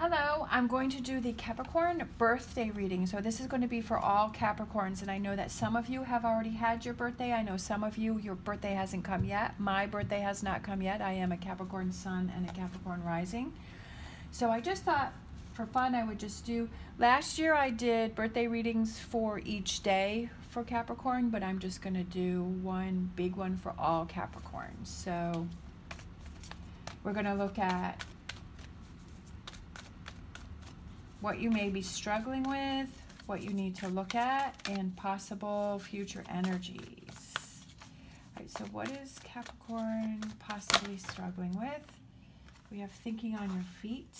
Hello, I'm going to do the Capricorn birthday reading. So this is going to be for all Capricorns, and I know that some of you have already had your birthday. I know some of you, your birthday hasn't come yet. My birthday has not come yet. I am a Capricorn sun and a Capricorn rising. So I just thought for fun I would just do, last year I did birthday readings for each day for Capricorn, but I'm just going to do one big one for all Capricorns. So we're going to look at what you may be struggling with, what you need to look at, and possible future energies. All right, so what is Capricorn possibly struggling with? We have thinking on your feet.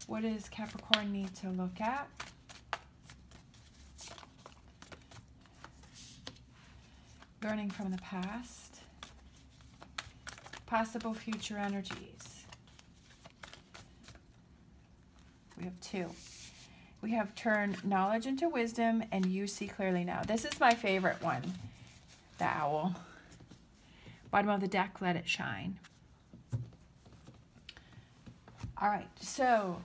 What does Capricorn need to look at? Learning from the past. Possible future energies. We have two. We have turn knowledge into wisdom and you see clearly now. This is my favorite one, the owl. Bottom of the deck, let it shine. All right, so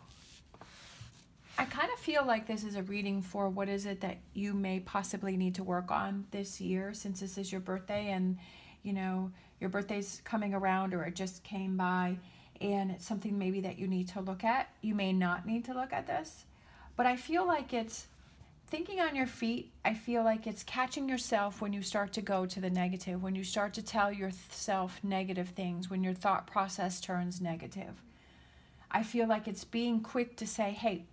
I kind of feel like this is a reading for what is it that you may possibly need to work on this year, since this is your birthday and, you know, your birthday's coming around or it just came by. And it's something maybe that you need to look at. You may not need to look at this, but I feel like it's thinking on your feet. I feel like it's catching yourself when you start to go to the negative, when you start to tell yourself negative things, when your thought process turns negative. I feel like it's being quick to say, hey,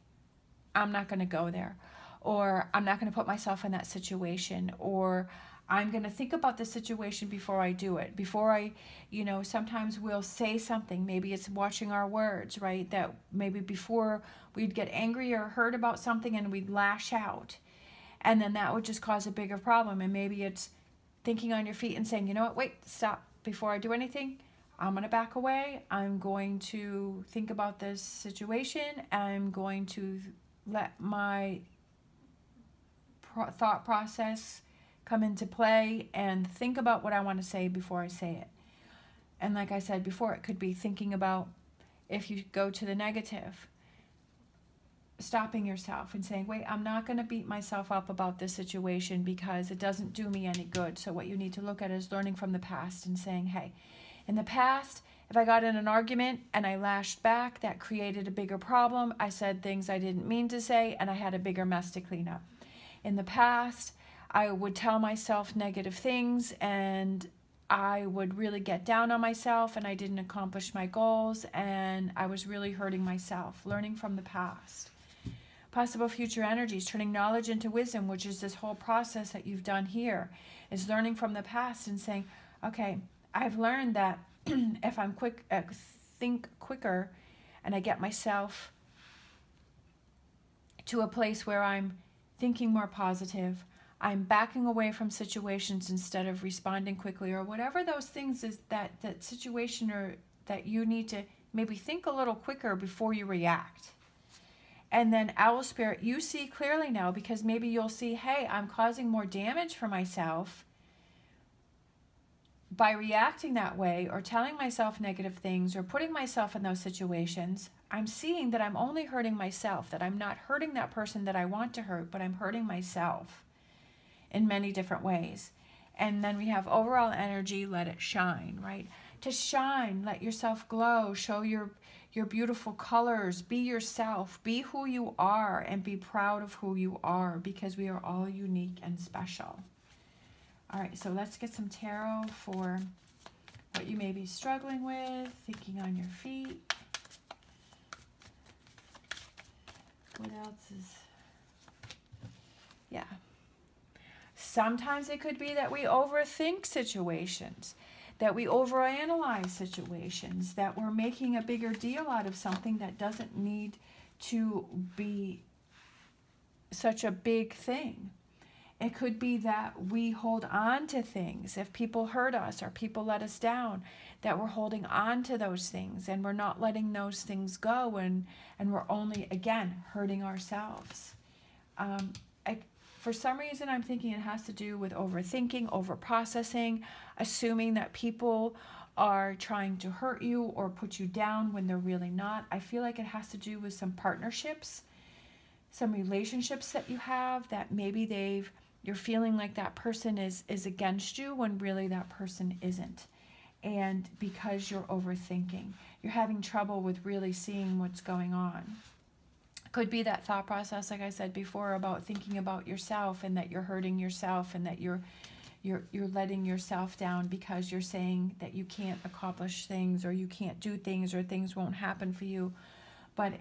I'm not going to go there, or I'm not going to put myself in that situation, or I'm going to think about the situation before I do it. Before I, you know, sometimes we'll say something, maybe it's watching our words, right? That maybe before we'd get angry or hurt about something and we'd lash out. And then that would just cause a bigger problem. And maybe it's thinking on your feet and saying, you know what, wait, stop. Before I do anything, I'm going to back away. I'm going to think about this situation. I'm going to let my thought process come into play and think about what I want to say before I say it. And like I said before, it could be thinking about, if you go to the negative, stopping yourself and saying, wait, I'm not going to beat myself up about this situation because it doesn't do me any good. So what you need to look at is learning from the past and saying, hey, in the past, if I got in an argument and I lashed back, that created a bigger problem. I said things I didn't mean to say and I had a bigger mess to clean up. In the past, I would tell myself negative things and I would really get down on myself and I didn't accomplish my goals and I was really hurting myself. Learning from the past. Possible future energies, turning knowledge into wisdom, which is this whole process that you've done here, is learning from the past and saying, okay, I've learned that if I'm think quicker and I get myself to a place where I'm thinking more positive, I'm backing away from situations instead of responding quickly, or whatever those things is, that situation, or that you need to maybe think a little quicker before you react. And then Owl Spirit, you see clearly now, because maybe you'll see, hey, I'm causing more damage for myself by reacting that way, or telling myself negative things, or putting myself in those situations. I'm seeing that I'm only hurting myself, that I'm not hurting that person that I want to hurt, but I'm hurting myself in many different ways. And then we have overall energy, let it shine, right? To shine, let yourself glow, show your beautiful colors, be yourself, be who you are, and be proud of who you are, because we are all unique and special. All right, so let's get some tarot for what you may be struggling with, thinking on your feet. What else is, yeah. Sometimes it could be that we overthink situations, that we overanalyze situations, that we're making a bigger deal out of something that doesn't need to be such a big thing. It could be that we hold on to things. If people hurt us or people let us down, that we're holding on to those things and we're not letting those things go, and we're only, again, hurting ourselves. For some reason, I'm thinking it has to do with overthinking, overprocessing, assuming that people are trying to hurt you or put you down when they're really not. I feel like it has to do with some partnerships, some relationships that you have that maybe you're feeling like that person is against you when really that person isn't. And because you're overthinking, you're having trouble with really seeing what's going on. Could be that thought process, like I said before, about thinking about yourself and that you're hurting yourself and that you're letting yourself down because you're saying that you can't accomplish things or you can't do things or things won't happen for you. But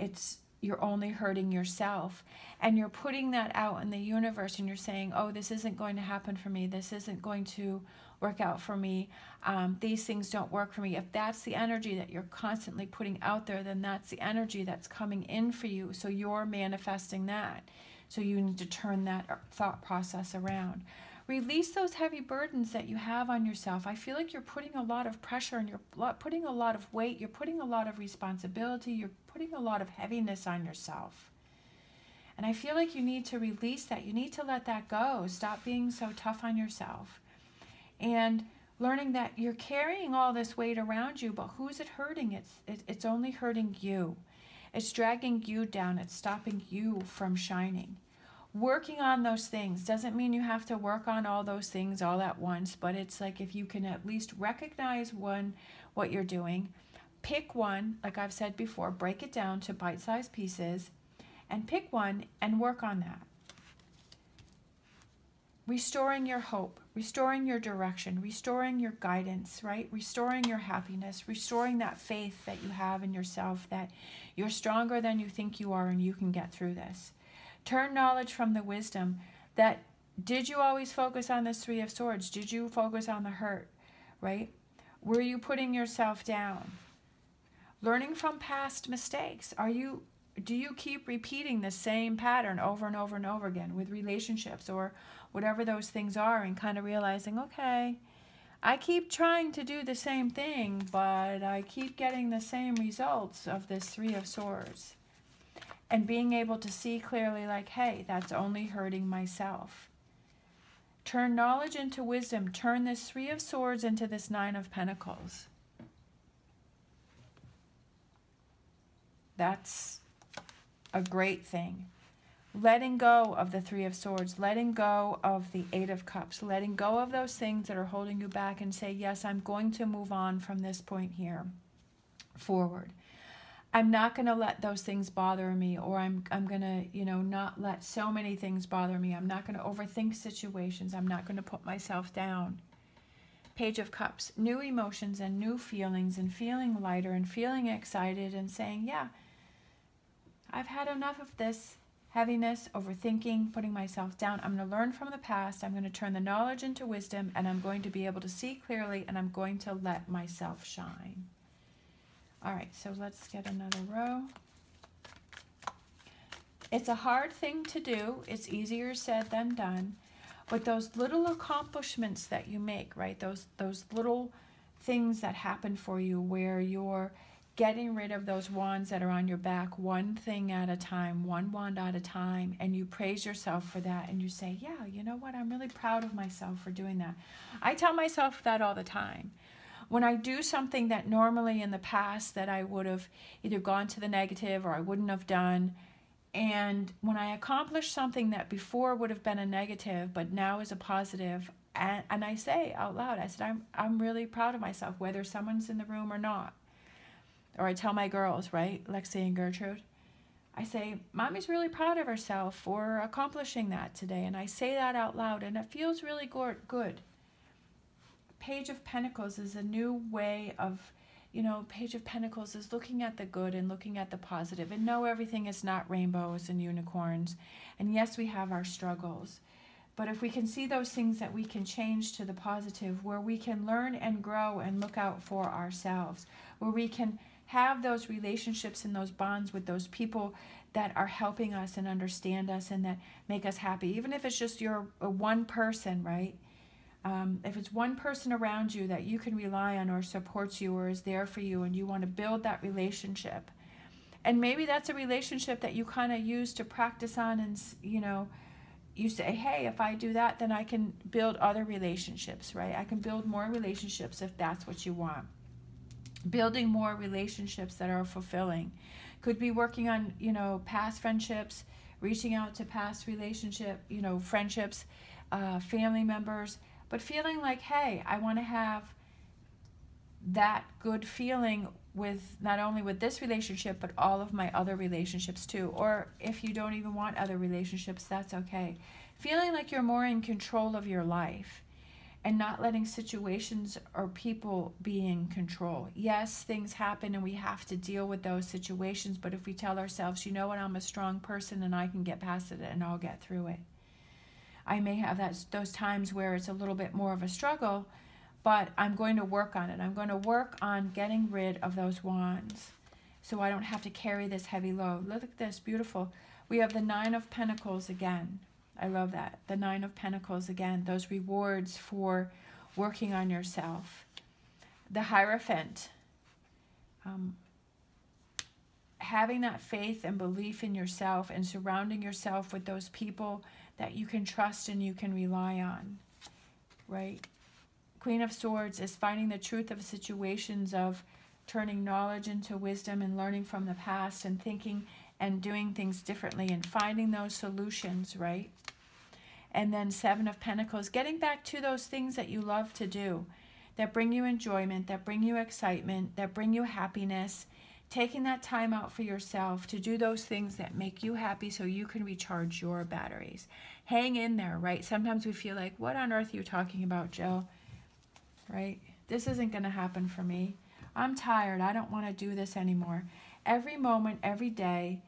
you're only hurting yourself, and you're putting that out in the universe, and you're saying, oh, this isn't going to happen for me. This isn't going to work out for me. These things don't work for me. If that's the energy that you're constantly putting out there, then that's the energy that's coming in for you. So you're manifesting that. So you need to turn that thought process around. Release those heavy burdens that you have on yourself. I feel like you're putting a lot of pressure and you're putting a lot of weight. You're putting a lot of responsibility. You're putting a lot of heaviness on yourself. And I feel like you need to release that. You need to let that go. Stop being so tough on yourself. And learning that you're carrying all this weight around you, but who's it hurting? It's only hurting you. It's dragging you down. It's stopping you from shining. Working on those things doesn't mean you have to work on all those things all at once, but it's like if you can at least recognize what you're doing, pick one, like I've said before, break it down to bite-sized pieces, and pick one and work on that. Restoring your hope, restoring your direction, restoring your guidance, right? Restoring your happiness, restoring that faith that you have in yourself, that you're stronger than you think you are and you can get through this. Turn knowledge from the wisdom that, did you always focus on this Three of Swords? Did you focus on the hurt, right? Were you putting yourself down? Learning from past mistakes. Do you keep repeating the same pattern over and over and over again with relationships or whatever those things are, and kind of realizing, okay, I keep trying to do the same thing, but I keep getting the same results of this Three of Swords. And being able to see clearly, like, hey, that's only hurting myself. Turn knowledge into wisdom. Turn this Three of Swords into this Nine of Pentacles. That's a great thing. Letting go of the Three of Swords, letting go of the Eight of Cups, letting go of those things that are holding you back and say, yes, I'm going to move on from this point here forward. I'm not going to let those things bother me, or I'm going to, not let so many things bother me. I'm not going to overthink situations. I'm not going to put myself down. Page of Cups, new emotions and new feelings, and feeling lighter and feeling excited and saying, yeah, I've had enough of this heaviness, overthinking, putting myself down. I'm going to learn from the past. I'm going to turn the knowledge into wisdom, and I'm going to be able to see clearly, and I'm going to let myself shine. All right, so let's get another row. It's a hard thing to do. It's easier said than done. But those little accomplishments that you make, right? Those little things that happen for you where you're getting rid of those wands that are on your back, one thing at a time, one wand at a time, and you praise yourself for that, and you say, yeah, you know what? I'm really proud of myself for doing that. I tell myself that all the time. When I do something that normally in the past that I would have either gone to the negative or I wouldn't have done, and when I accomplish something that before would have been a negative but now is a positive, and I say out loud, I said, I'm really proud of myself, whether someone's in the room or not. Or I tell my girls, right, Lexi and Gertrude, I say, Mommy's really proud of herself for accomplishing that today, and I say that out loud, and it feels really good. Page of Pentacles is a new way of, Page of Pentacles is looking at the good and looking at the positive. And no, everything is not rainbows and unicorns. And yes, we have our struggles. But if we can see those things that we can change to the positive, where we can learn and grow and look out for ourselves, where we can have those relationships and those bonds with those people that are helping us and understand us and that make us happy. Even if it's just your one person, right? If it's one person around you that you can rely on or supports you or is there for you, and you want to build that relationship, and maybe that's a relationship that you kind of use to practice on, and you say, hey, if I do that, then I can build other relationships, right? I can build more relationships if that's what you want. building more relationships that are fulfilling. Could be working on, past friendships, reaching out to past friendships, family members, but feeling like, hey, I want to have that good feeling with not only with this relationship, but all of my other relationships too. Or if you don't even want other relationships, that's okay. Feeling like you're more in control of your life and not letting situations or people be in control. Yes, things happen and we have to deal with those situations, but if we tell ourselves, you know what, I'm a strong person and I can get past it and I'll get through it. I may have those times where it's a little bit more of a struggle, but I'm going to work on it. I'm going to work on getting rid of those wands so I don't have to carry this heavy load. Look at this, beautiful. We have the Nine of Pentacles again. I love that. The Nine of Pentacles again. Those rewards for working on yourself. The Hierophant. Having that faith and belief in yourself and surrounding yourself with those people that you can trust and you can rely on. Right? Queen of Swords is finding the truth of situations, of turning knowledge into wisdom and learning from the past and thinking and doing things differently and finding those solutions, right? And then Seven of Pentacles, getting back to those things that you love to do, that bring you enjoyment, that bring you excitement, that bring you happiness, taking that time out for yourself to do those things that make you happy so you can recharge your batteries. Hang in there, right? Sometimes we feel like, what on earth are you talking about, Jill? Right? This isn't going to happen for me. I'm tired. I don't want to do this anymore. Every moment, every day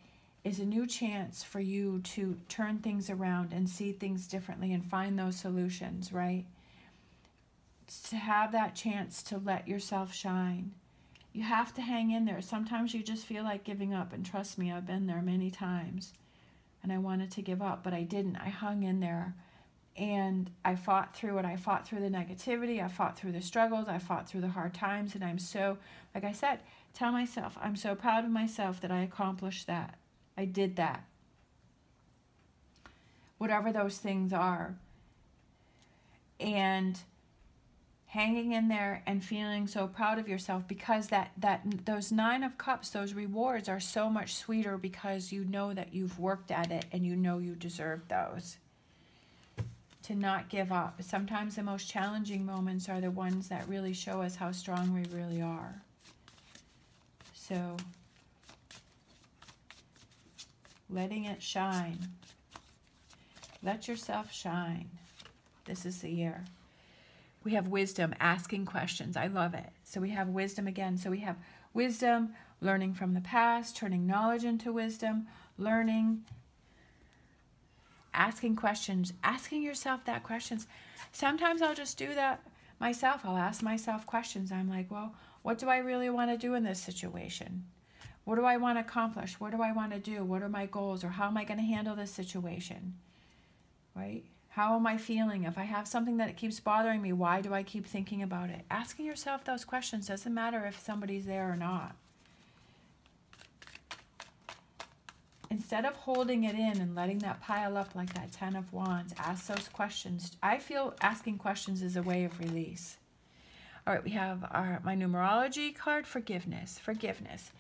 is a new chance for you to turn things around and see things differently and find those solutions, right? To have that chance to let yourself shine. You have to hang in there. Sometimes you just feel like giving up, and trust me, I've been there many times. And I wanted to give up, but I didn't. I hung in there. And I fought through it. I fought through the negativity. I fought through the struggles. I fought through the hard times. And I'm so, like I said, tell myself, I'm so proud of myself that I accomplished that. I did that. Whatever those things are. And hanging in there and feeling so proud of yourself, because those Nine of Cups, those rewards are so much sweeter because you know that you've worked at it and you know you deserve those. To not give up. Sometimes the most challenging moments are the ones that really show us how strong we really are. So, letting it shine. Let yourself shine. This is the year. We have wisdom, asking questions. I love it. So we have wisdom again. So we have wisdom, learning from the past, turning knowledge into wisdom, learning, asking questions, asking yourself that questions. Sometimes I'll just do that myself. I'll ask myself questions. I'm like, well, what do I really want to do in this situation? What do I want to accomplish? What do I want to do? What are my goals? Or how am I going to handle this situation? Right? How am I feeling? If I have something that keeps bothering me, why do I keep thinking about it? Asking yourself those questions. Doesn't matter if somebody's there or not. Instead of holding it in and letting that pile up like that Ten of Wands, ask those questions. I feel asking questions is a way of release. All right, we have my numerology card, forgiveness. Forgiveness.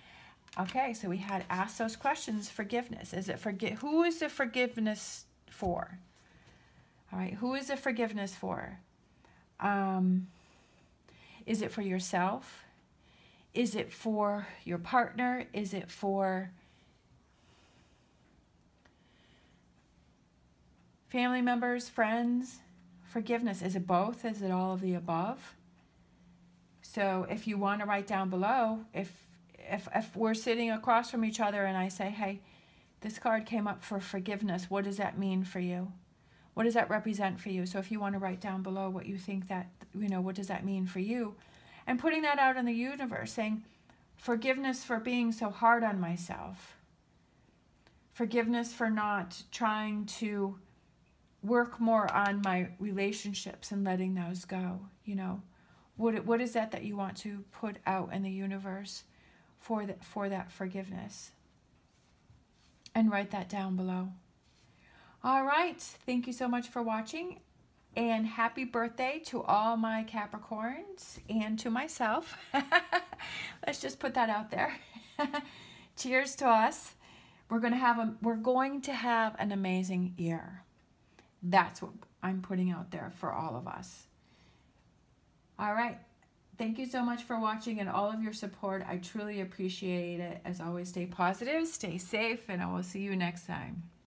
Okay, so we had ask those questions, forgiveness. Is it who is the forgiveness for? All right, who is the forgiveness for? Is it for yourself? Is it for your partner? Is it for family members, friends? Forgiveness. Is it both? Is it all of the above? So if you want to write down below, if we're sitting across from each other and I say, hey, this card came up for forgiveness, what does that mean for you? What does that represent for you? So if you want to write down below what you think that, what does that mean for you? And putting that out in the universe, saying, forgiveness for being so hard on myself. Forgiveness for not trying to work more on my relationships and letting those go, What is that you want to put out in the universe for that forgiveness? And write that down below. All right. Thank you so much for watching. And happy birthday to all my Capricorns and to myself. Let's just put that out there. Cheers to us. We're going to have an amazing year. That's what I'm putting out there for all of us. All right. Thank you so much for watching and all of your support. I truly appreciate it. As always, stay positive, stay safe, and I will see you next time.